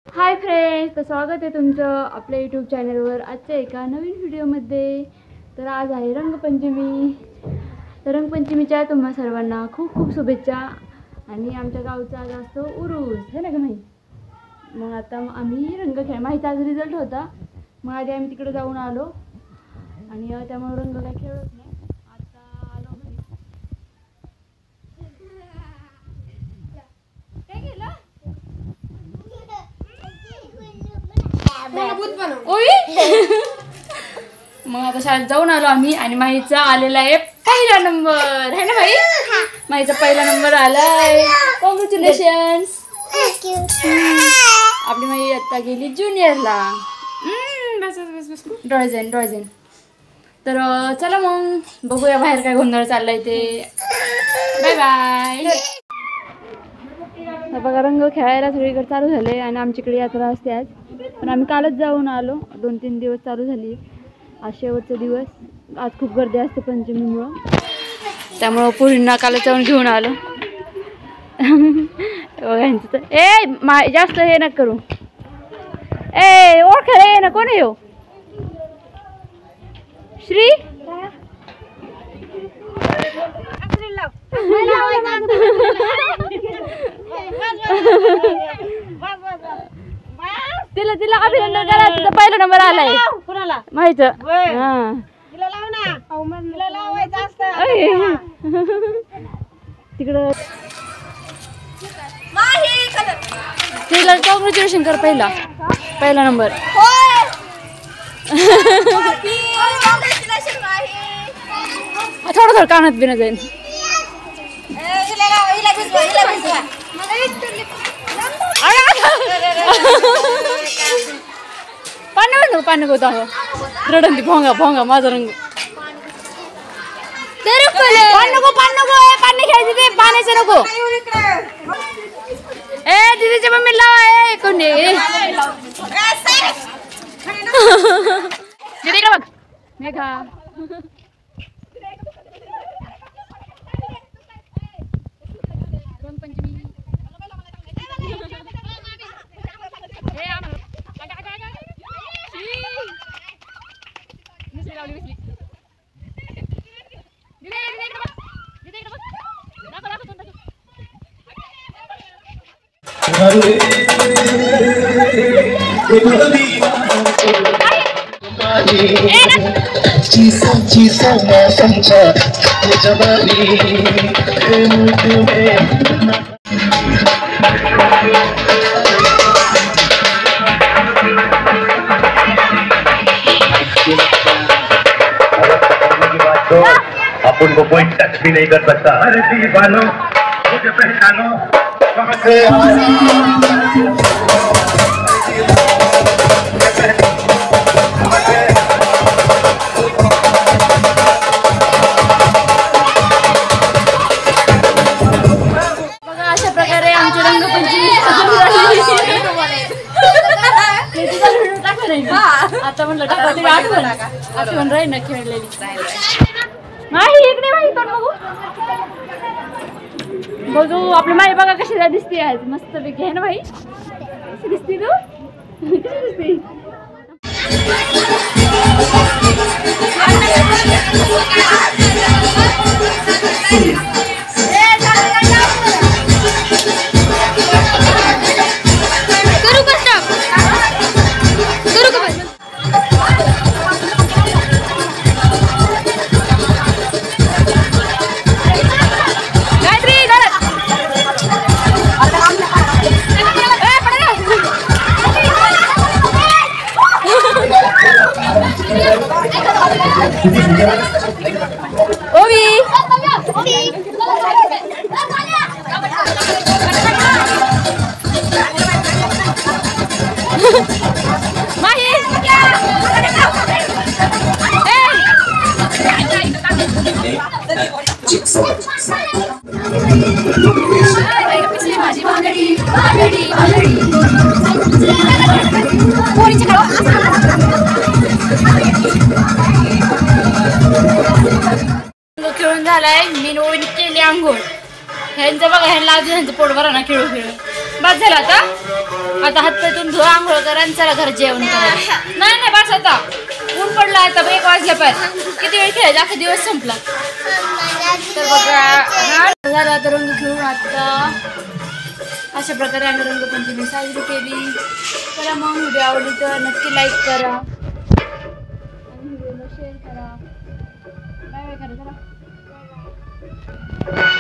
Hi friends, तर स्वागत आहे तुमचं आपल्या यूट्यूब चॅनलवर आजच्या एका नवीन व्हिडिओमध्ये. तर आज आहे रंगपंचमी. तर रंगपंचमीच्या तुम्हा सर्वांना खूप खूप शुभेच्छा. आणि आमच्या गावचा आज असतो उरूस, है ना का माही. मग आता आम्ही रंग खेळ, माहीत आज रिझल्ट होता, मग आधी आम्ही तिकडे जाऊन आलो आणि त्यामुळे रंग काय खेळत नाही. आता आलो घरी. काय केलं? मग आता शाळेत जाऊन आलो आम्ही आणि माहीचा आलेला आहे पहिला नंबर, है ना भाई. माहीचा पहिला नंबर आलाय. कॉंग्रॅच्युलेशन्स. आपली माही आता गेली ज्युनियरला. डॉयझन. तर चला मग बघूया बाहेर काय गोंधळ चाललाय ते. Bye bye. बघा रंग खेळायला सगळीकडे चालू झाले आणि आमच्याकडे यात्रा असते आज, पण आम्ही कालच जाऊन आलो. 2-3 दिवस चालू झाली. आज शेवटचा दिवस. आज खूप गर्दी असते पंचमीमुळं, त्यामुळं पुरींना कालच जाऊन घेऊन आलो. तर जास्त हे नका करू. ओळखायला ये ना, कोण आहे हो? श्री तिला अभिनंदन करा. तिचा पहिला नंबर आलाय माहित. तिकडं तिला कॉंग्रॅच्युलेशन कर. पहिला नंबर. थोडं कानात बिना जाईल. पाणी गोता हो रडंती भोंगा माझा रंग. पाणी घ्यायचं ते पाण्याचं नको. दीदीच्या मम्मी लावा. कोण दीदी बघ मेघा. चीसा ना समझा ये जवानी अपन को कोई टच भी नहीं कर सकता. अरे दीवानो मुझे पहचानो कहाँ से अशा प्रकारे आमची रंगपंचमी आता म्हणलं आठवण राहील ना खेळलेली. नाही इकडे माही पण बघू आपली माई बघा कशी दिसते आज. मस्त पैकी आहे ना भाई. कशी दिसते तू? कशी दिसते? खेळून झालाय. मी नवीन केली आंघोळ. ह्यांचं बघा, ह्यांना अजून ह्यांचं पोट भरा ना खेळू खेळू. बस झालं आता. आता हातपायतून धुवा, आंघोळ करा आणि चला घर जेवण करा. नाही नाही बस आता ऊन पडला आता 1 वाजल्या पाहिजे. किती वेळ खेळायचा, अख्खा दिवस संपला. तर बघा झालं आता रंग खेळून. आता अशा प्रकारे आम्ही रंगपंचमी साजरी केली. चला मग व्हिडिओ आवडली तर नक्की लाईक करा आणि व्हिडिओला शेअर करा. बाय बाय करा. चला.